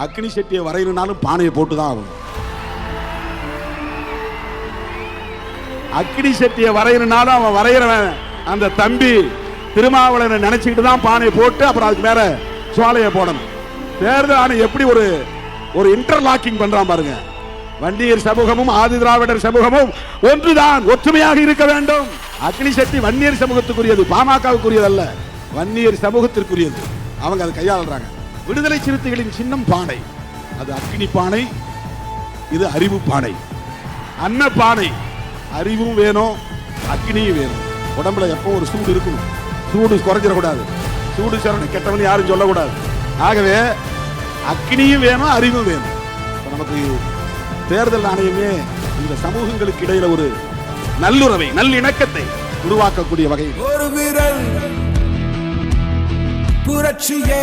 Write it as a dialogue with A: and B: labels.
A: அக்னி சட்டியை வரையணும்னாலும் பானையை போட்டுதான் ஆகும். அக்னி சட்டியை வரையணும்னாலும் அவன் வரைகிறவன் அந்த தம்பி திருமாவளவனை நினைச்சுக்கிட்டு தான் பானையை போட்டு அப்புறம் அதுக்கு மேல சோலையை போடணும். தேர்தல் ஆணையம் எப்படி ஒரு இன்டர்லாக்கிங் பண்றான் பாருங்க. வன்னியர் சமூகமும் ஆதி திராவிடர் சமூகமும் ஒன்றுதான், ஒற்றுமையாக இருக்க வேண்டும். அக்னி சக்தி வன்னியர் சமூகத்துக்குரியது, பாமகவுக்குரியது அல்ல, வன்னியர் சமூகத்திற்குரியது. அவங்க அதை கையாளுறாங்க. விடுதலை சிறுத்தைகளின் சின்னம் பானை, அது அக்னி பானை, இது அறிவு பானை. அன்ன பானை, அறிவும் வேணும் அக்னியும் வேணும். உடம்புல எப்போ ஒரு சூடு இருக்கணும், சூடு குறைஞ்சிடக்கூடாது, சூடு சரணை கெட்டவன் யாரும் சொல்லக்கூடாது. ஆகவே அக்னியும் வேணும் அறிவும் வேணும். நமக்கு தேர்தல் ஆணையமே இந்த சமூகங்களுக்கு இடையில ஒரு நல்லுறவை நல்லிணக்கத்தை உருவாக்கக்கூடிய வகையில்
B: ஒரு விரல் புரட்சியே